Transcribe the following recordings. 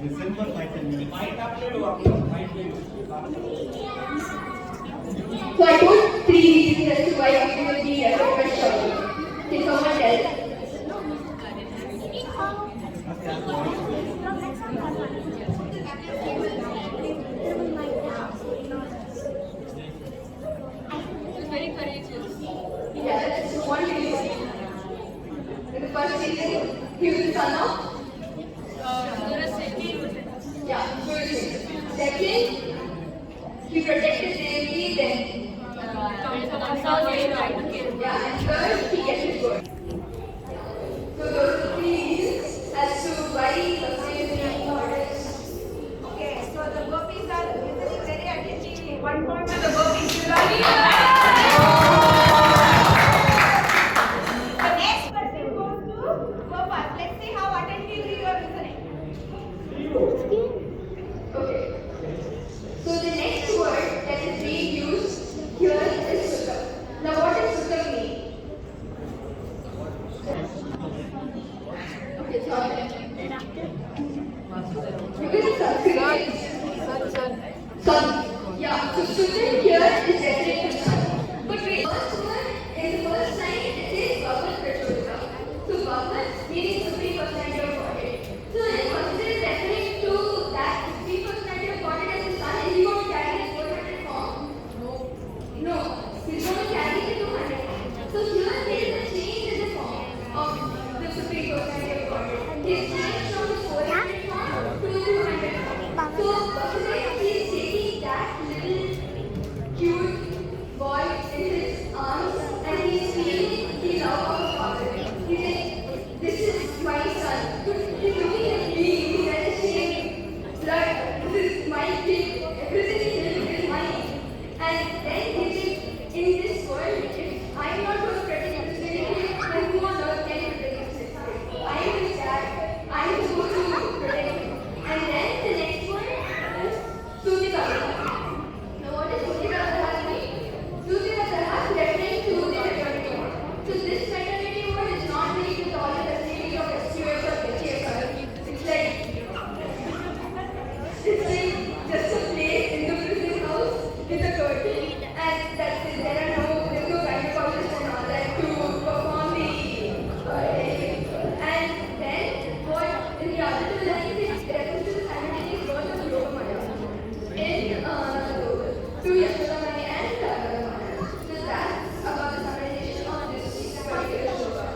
So I told 3 reasons as to why you will be a first shopping. Can someone tell? Very courageous. Yeah, that's one reason. The first reason, he was the son of? Yeah, Guru Singh. Second, he protected Devi, then. Yeah, and third, he kept his word. So those are the 3 reasons as to why success is being orders. Okay, so the gopis are listening very attentively. 1 point to the gopis. The next person goes to Gopal. Let's see how attentively you are listening. Okay. So the next word that is being used here is Sukha. Now what does Sukha mean? Okay, sorry. Because it's Sanskrit. Sun. Yeah, so Sukha here is referring to sun. But wait, first word in the first line it says Bhagavat Prachodita. So Bhagavat meaning supreme personality of Godhead. So if consider is referring to that supreme personality of Godhead as the sun, is he going to carry his 400 form? No. He's going to carry the 200 form. So here there is a change in the form of the supreme personality of Godhead. He's changed from the 400 form to the 200 form. So Bhagavat is taking that little cute boy in his arms and he's feeling the love of a father. He's like, this is my son. He's looking at me, he's understanding blood, this is my kid, everything is living is mine. And then he's like, in this world, if I'm not going to protect this little kid, then who on earth can protect this kid? I am his dad, I am supposed to protect him. And then the next one is Sutikavata. Now what is Sutikavata mean? Sutikavata is referring to the maternity ward. So this maternity ward is not linked with all the facilities of SQS or HFR. It's like just a place in the prison house with a curtain and that's it. There's no gynecologist and all that to perform the and then what in the other 2 lines it refers to the simultaneous birth of Yogamaya in to Yashodamaya and Radhamaya. So that's about the summarization of this particular shloka.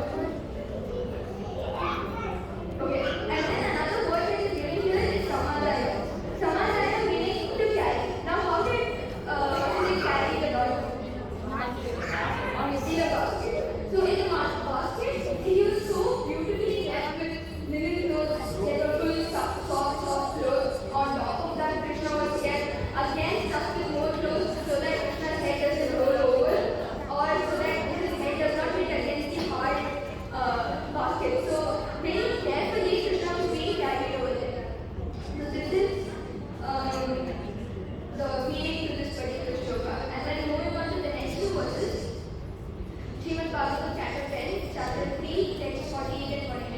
Okay, and then another word that is given here is Samadaya. Samadaya meaning to carry. Now how did they carry the Lord? In a basket. So in the basket, he was so beautifully decked with linen clothes, there were full soft clothes. On top of that, Krishna was kept again stuffed with more clothes so that Krishna's head doesn't roll over or so that his head does not hit against the hard basket. So very carefully Krishna was being carried over there. So this is the meaning to this particular shloka. And then moving on to the next 2 verses. Srimad Bhagavatam chapter 10, chapter 3, text 48 and 49.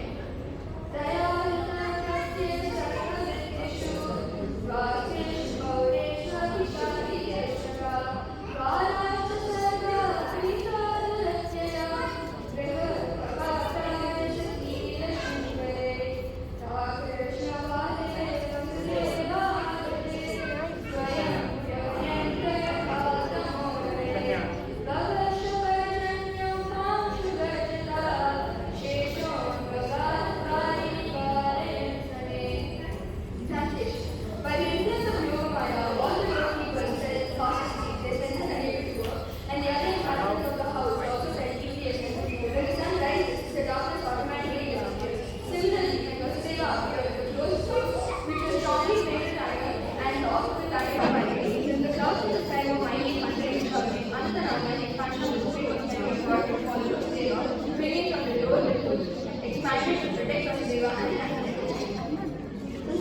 By the influence of Yogamaya, all the doorkeepers felt cautiously, their senses unable to work, and the other inhabitants of the house also felt deeply ashamed. When the sun rises, the darkness automatically disappears. Similarly, when Vasudeva appeared, the closed door, which was strongly made with iron and locked with iron bindings, the clouds in the sky were mining under its covering. Antanama, the expansion of the spirit of memory God had followed Vasudeva, bringing from the door the truth, expanded to protect Vasudeva and inhabitants.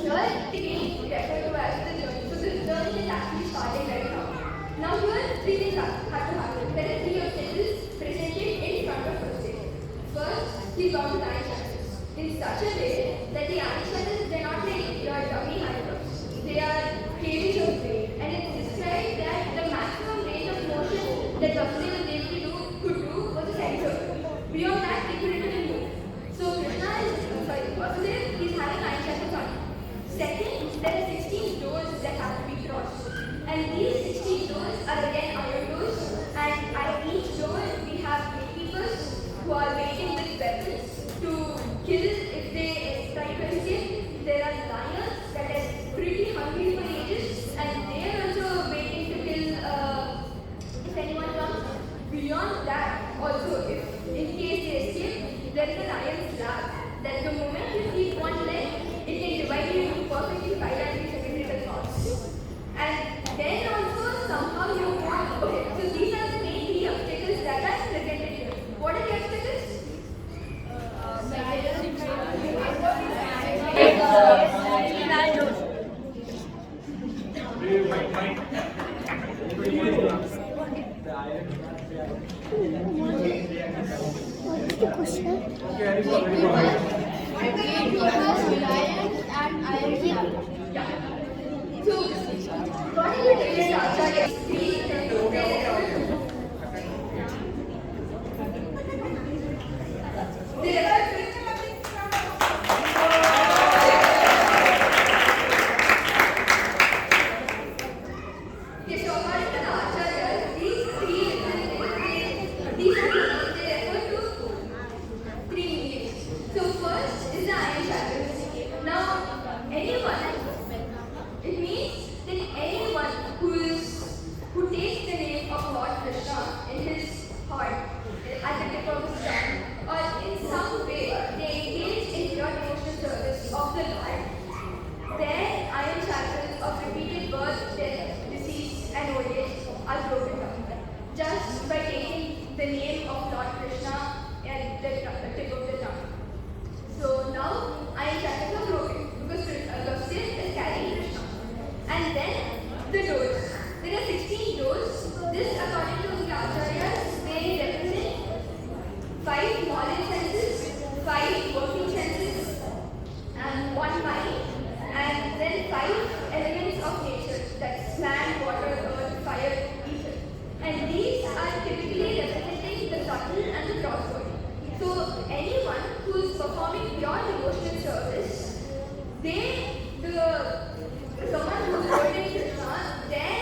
Here again referred to as the journey. So this journey is actually starting right now. Now here 3 things have to happen. There are 3 obstacles presented in front of Vasudeva. First, he bound the Anishanas in such a way that the Anishanas, they're not like anyone, it means that anyone who takes the name of Lord Krishna in his heart, at the tip of his tongue, or in some way they engage in pure devotional service of the Lord, their iron shackles of repeated birth, death, disease, and old age are broken down just by taking the name of Lord Krishna at the tip of the tongue. So now iron shackles are broken because Krishna is carrying Krishna. And then the doors. There are 16 doors. This, according to the acharyas, they represent 5 moral senses, 5 working senses, and 1 mind, and then 5 elements of nature, that's land, water, earth, fire, ether. And these are typically representing the subtle and the gross body. So anyone who is performing pure devotional service, someone who is holding Krishna, their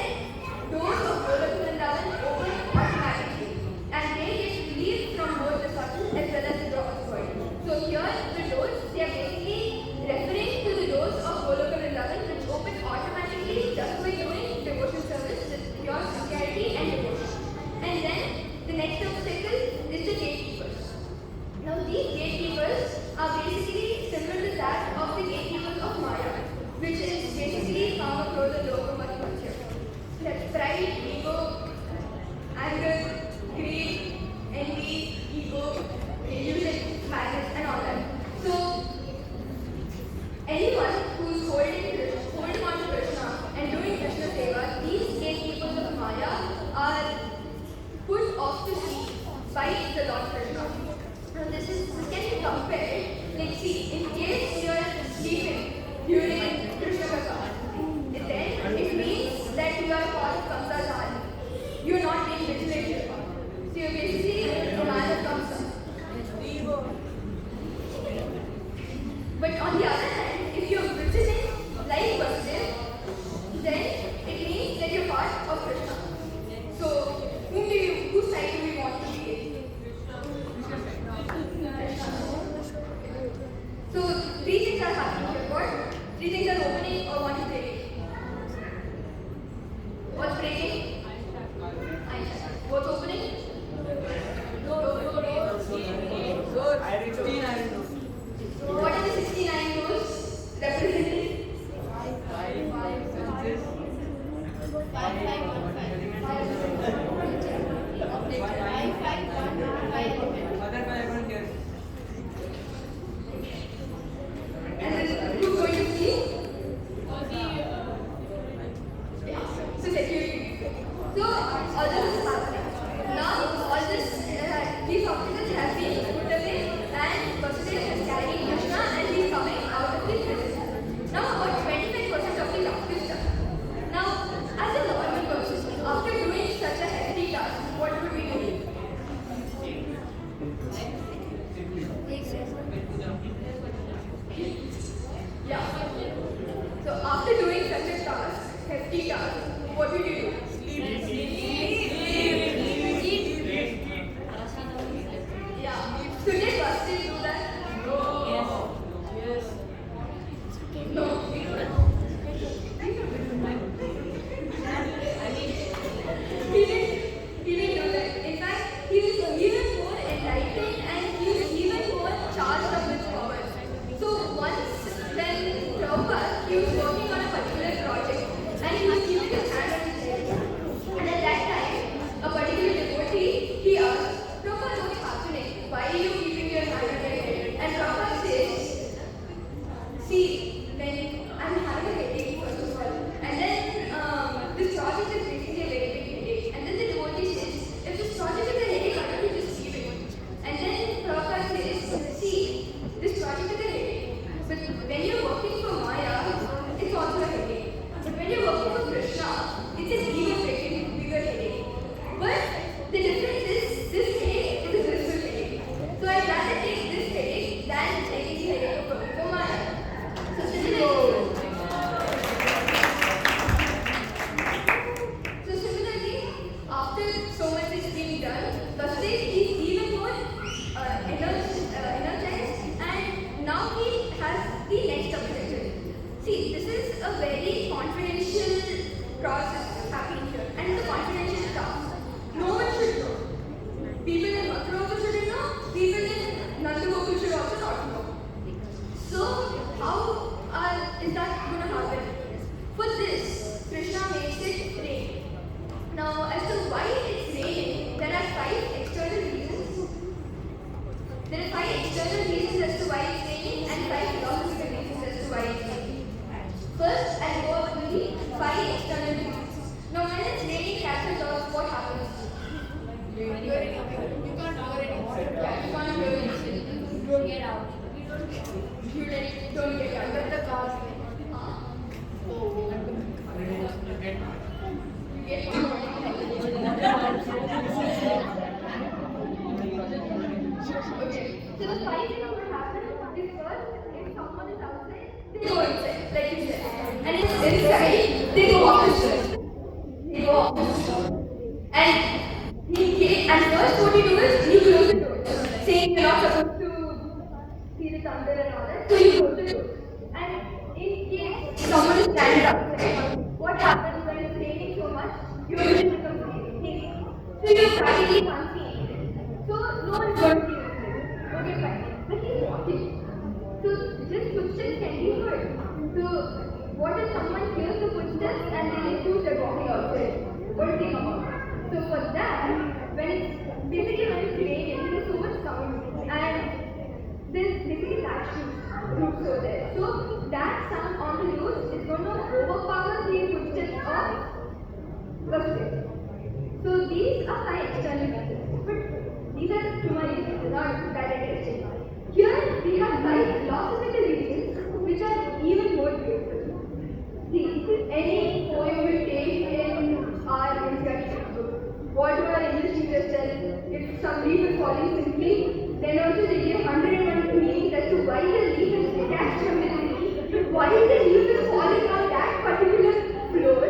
doors of Gopi Amrudaa open automatically, and they get relief from both the subtle as well as the gross body. So here the doors, they are basically referring to the doors of Gopi Amrudaa, which open automatically just by doing devotional service with pure sincerity and devotion. And then the next obstacle is the gatekeepers. Now these gatekeepers are basically similar to that of the gatekeepers of Maya, which is basically found across the Lokamat culture. That's pride, ego, anger, greed, envy, ego, illusion, madness, and all that. So anyone who's holding on to Krishna and doing Krishna Seva, these gatekeepers of Maya are put off to sea by the Lord Krishna. Now this can be compared, like see, in case you are sleeping during Krishna Katha, then it means that you are part of Kamsa's army. You are not being vigilant. So you are basically a man of Kamsa. But on the other hand, if you are vigilant like Vasudeva, then it means that you are part of Krishna. So whose side do we want to be? So 3 things are happening here. What? 3 things are opening or one is breaking. What's breaking? What's opening? What are the 69 doors represented? 5. And then who's going to see? Yeah. So security. So all this is happening. Now all this, these obstacles have been put away, and Vasudeva is carrying Krishna and he is coming out of the prison. Now about 25% of the task is done. Now as a normal person, after doing such a hefty task, what would we do? Yeah. So after doing such a task, hefty task, what would you do? Yeah. So did Vasudeva do that? No. Yes. No. He didn't do that. In fact, he was even more enlightened and he was even more charged of his powers. So once when Prabhupada, he was working on a particular project and he was keeping his hand on his head. And at that time, a particular devotee, he asked, Prabhupada, what's happening? Why are you keeping your hand on your head? And Prabhupada says, see, when I'm having a headache first of all, and then this project is basically a very big headache. And then the devotee says, if this project is a headache, why don't you just leave it? And then Prabhupada says, see, this project is a headache. But when you're working for Maya, it's they go off his shirt. They go off his shirt. And first what you do is you close the door, saying you're not supposed to see the thunder and all that. So you close the door. And in case someone is standing outside, what happens when it's raining so much? Your vision becomes hazy. So you practically can't see anything. So no one's going to see anything. Okay, fine. But he's walking. So this footsteps can be heard. So what if someone hears the footsteps and they assume they're walking outside? What do they come out? So for that, when it's raining, there's so much sound and there's basically that roots over there. So that sound on the roots is going to overpower the footsteps of the footsteps. So these are my external reasons, but these are to my reasons, not that interesting. Here we have 5 philosophical reasons which are even more beautiful. See, any poem will take in our instruction book. What do our English teachers tell? If some leaf is falling simply, then also they give 101 meanings as to why the leaf is detached from the tree, why the leaf is falling on that particular floor,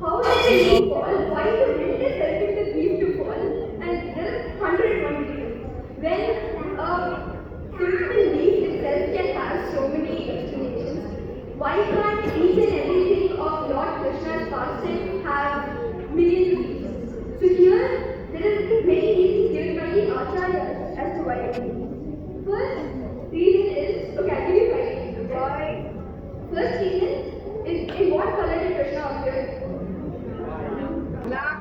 how did the leaf fall, why the wind is helping the leaf to fall, and there are 101 reasons. When a simple leaf itself can have so many explanations, why can't each and everything of Lord Krishna's pastime have millions of reasons? So here, there are many reasons given by the Acharyas as to why it is. First reason is, okay, I'll give you 5 reasons. Why? First reason is, in what color did Krishna appear? Black.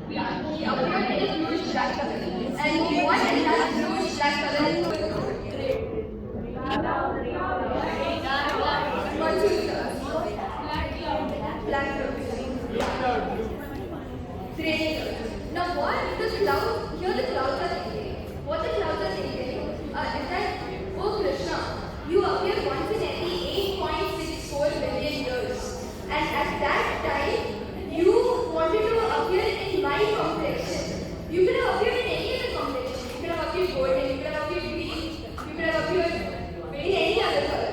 He appeared in a bluish black color. And what is that bluish black color? Black clouds. Now what the clouds, here the clouds are thinking. What the clouds are thinking is that, oh Krishna, you appear once in every 8.64 billion years. And at that time, you wanted to appear in my complexion. You could have appeared in any other complexion. You could have appeared golden, you could have appeared green, you could have appeared in any other color.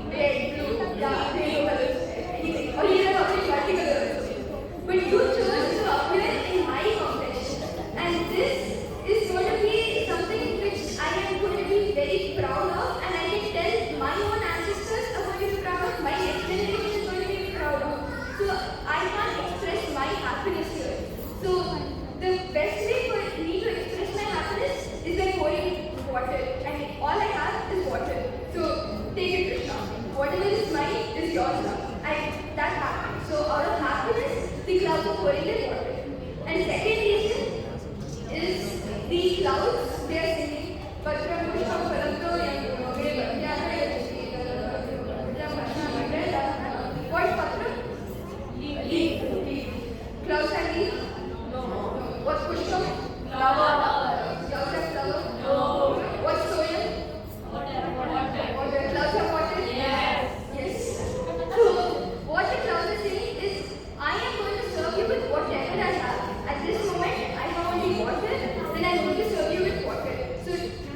Red, blue, dark, rainbow colors, anything. Or you could have appeared multicolor. But you chose to appear in my complexion. And this is going to be something which I am going to be very proud of, and I can tell my own ancestors are going to be proud of, my next generation is going to be proud of. So I can't express my happiness here. So the best way for me to express my happiness is by pouring water, and all I have is water. So take it, Krishna. Whatever is mine is yours now. And that happens. So out of happiness, the clouds are pouring their water. And second reason is the clouds, they are singing Patram Pushpam Paramto Yangunoge Janmashtami. What Patram? Leaf. Clouds have leaf? No. What's Pushpam? Flower. Clouds have flower? No. What's soil? Water. Clouds have water? Yes. So what the clouds are saying is, I am going to serve you with whatever I have. At this moment, I have only water, then I am going to serve you with water. So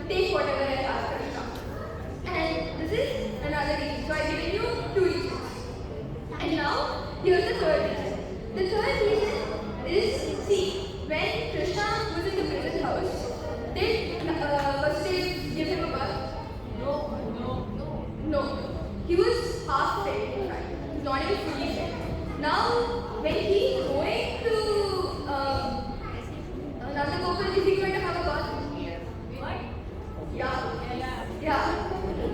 take whatever I have, Krishna. And this is another reason. So I have given you 2 reasons. And now, here's the third reason. The third reason is, see, when Krishna was in the prison house, did Vasudev give him a bath? No. He was half fed, in fact. He was not even fully fed. Now, when he is going to Nanda Gopal, is he going to have a bath? What? Yeah.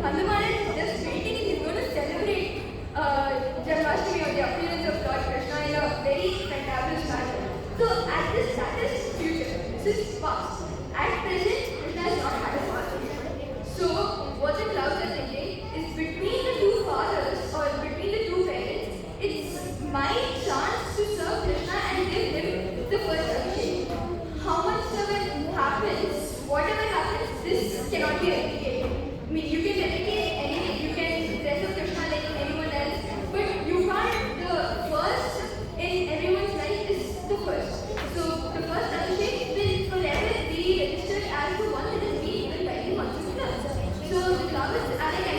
Hanuman is just waiting. He's going to celebrate Janmashtami, or the appearance of Lord Krishna, in a very fantabulous manner. So, that is future. This is past. At present, Krishna has not had a bath. So, what the clouds are thinking is, between the 2 fathers, or between the 2 parents, it's my chance to serve Krishna and give him the first abhishek. How much happens, whatever happens, this cannot be replicated. I mean, you can replicate anything, you can dress up Krishna like anyone else, but you can't, the first in everyone's life is the first. So the first abhishek will forever be registered as the one that is being given by the conscious clouds. So the clouds are like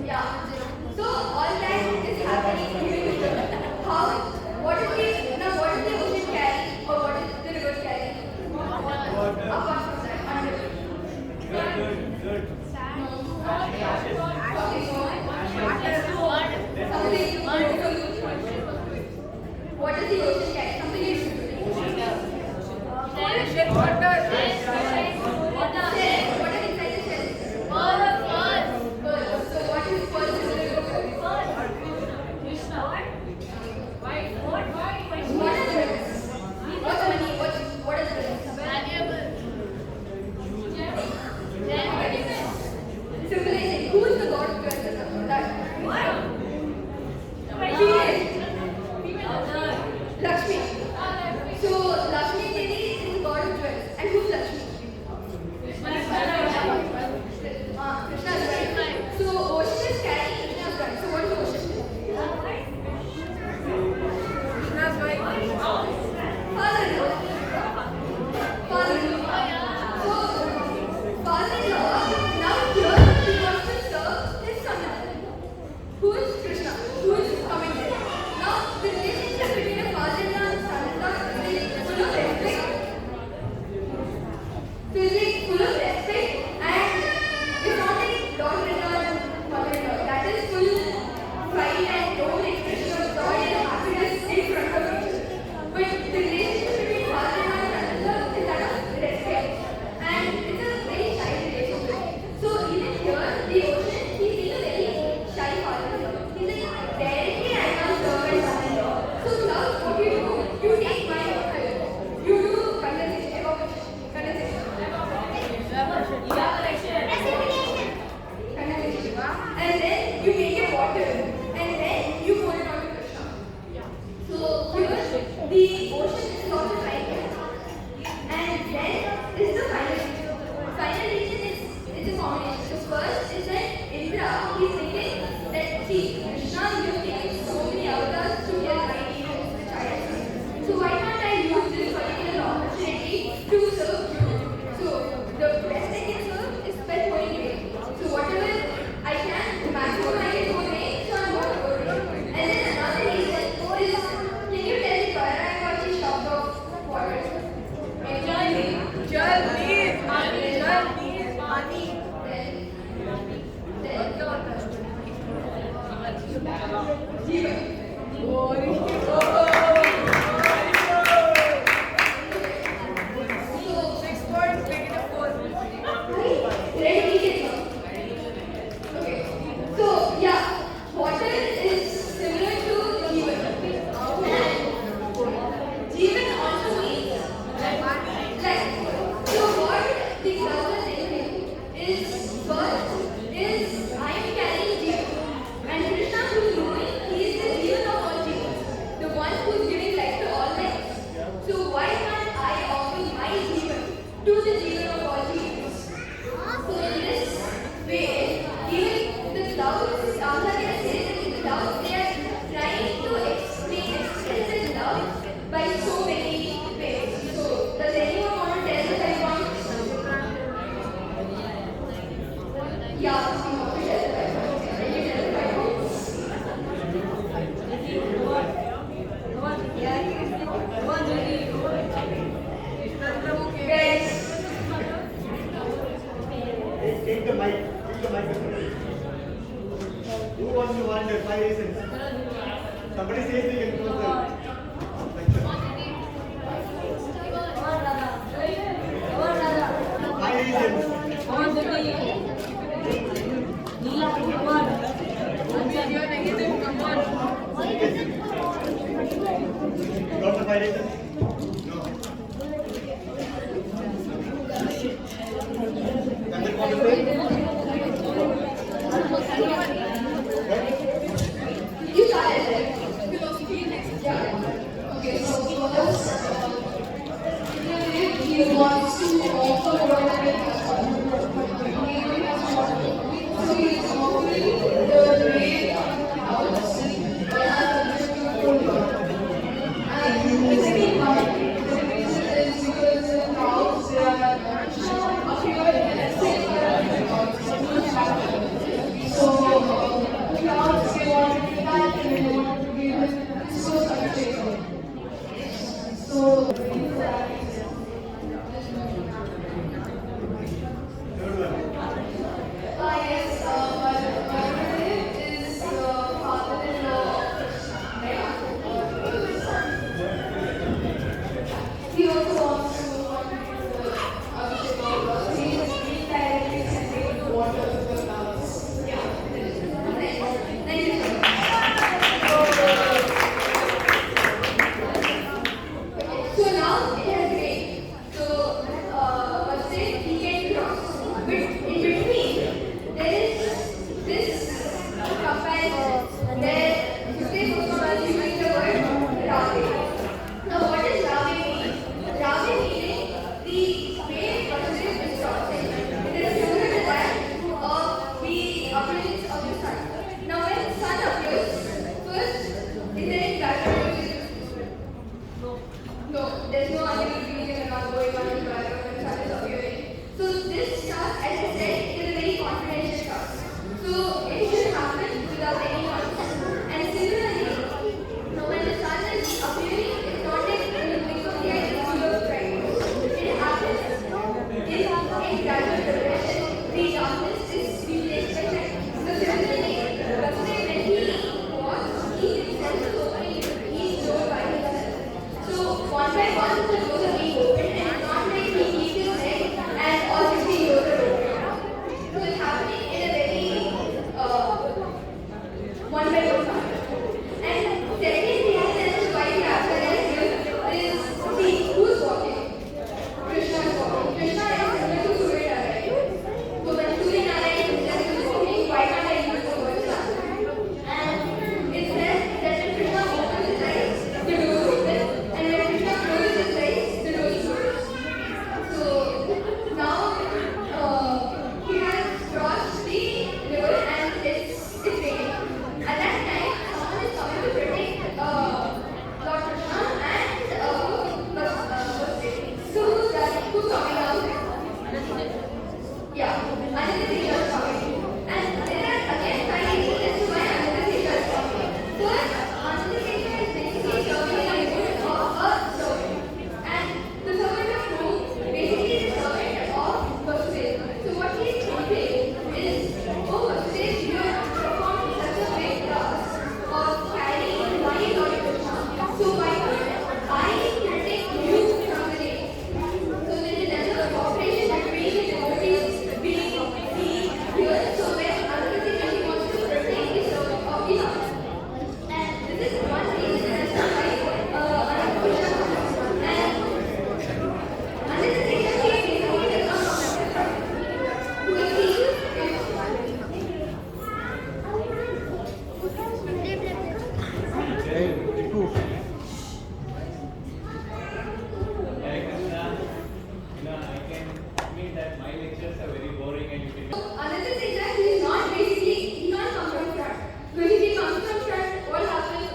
Yeah. So all that is happening during the how what is the ocean carry or what is the river carry? Apart from that, under. What does the ocean carry? Something is what is inside the shell? Pearl. So what is pearl in the river? What is it? What's money? What is it? Symbolizing who is the god of wealth? That Lakshmi. So Lakshmi Devi is the god of wealth. And who's Lakshmi? Krishna is right. So ocean is carrying Krishna's right. So what is ocean? Father-in-law. Father-in-law. So father-in-law. Now here he wants to serve his son. Who is Krishna? Who is coming there? Now the relationship between a father-in-law and son-in-law is full of respect. So it's like full of respect and it's not like daughter-in-law and mother-in-law. That is full pride and own expression of joy and happiness in front of each other. But the relationship between father-in-law and son-in-law is that of respect. And it's a very shy relationship. So even here, the ocean, he's being a very shy father-in-law. He's like, directly I can't serve my son-in-law. So Klaus, what do? You take my water. You do condensation, evaporation, condensation. And then you make it water and then you pour it on to Krishna. So here the ocean is also trying and then is the final region. Final region is a combination. So first is that Indra, he's thinking that see Krishna, you have taken so many avatars to get right even the child. So why can't I use this particular opportunity to serve you? So the best I can serve is by pouring rain. So whatever I can, maximum I can pour rain, so I'm going to pour rain. And then another reason is, can you tell me where I got the shock of water? Okay. So yeah, water is similar to Jeevan. And Jeevan also means life. So what the clouds are saying is first is I am carrying Jeevan. And Krishna who is ruling, he is the Jeevan of all Jeevans. The one who is giving life to all life. So why can't I offer my Jeevan to the Jeevan of all Jeevans? So in this way, even the clouds, Acharya says that the clouds, they are trying to express their love by so many ways. So does anyone want to tell the five points? Yeah, you want to tell the 5 points. Can you tell the 5 points? Guys. Take the mic. Take the microphone. Who wants to wonder 5 reasons? Somebody says they can close the lecture. 5 reasons. Got the 5 reasons? No. Nothing more to say? You started philosophy next. Yeah. Okay, so first, he wants to offer whatever he has so he is offering the rain house and the second part, the reason is because another teacher is talking. And there are again 5 reasons as to why another teacher is talking. First, another teacher is basically serving the role of a servant. And the servant of whom? Basically the servant of Vasudeva. So what he is thinking is, oh Vasudeva, you have performed such a big task of carrying my Lord Krishna. So why not I protect you from the rain? So there is another cooperation between the devotees being seen here. So where another thing that he wants to protect the servant of the Lord. And this is one reason as to why another Krishna comes. And another thing that he basically does not know. Because he Hare Krishna, I can admit that my lectures are very boring and you can. another thing that he is not basically, he not come from front. Because if he comes from front, what happens?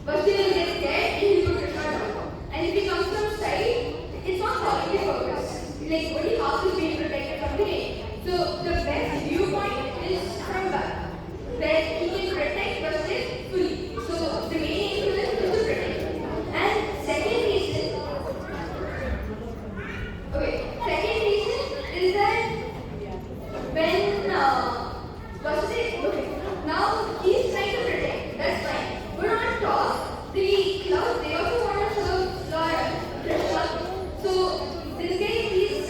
Basti will get scared and he will Krishna down. And if he comes from side, it's not following the purpose. Like only half is being protected from the rain. So the best viewpoint is from back, where he can protect Basti fully. So the main influence is to protect. And second reason, second reason is that when now he's trying to protect, that's fine. But on top, the clouds, they also want to serve Lord Krishna. So this guy, he's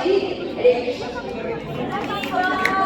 Hare Krishna.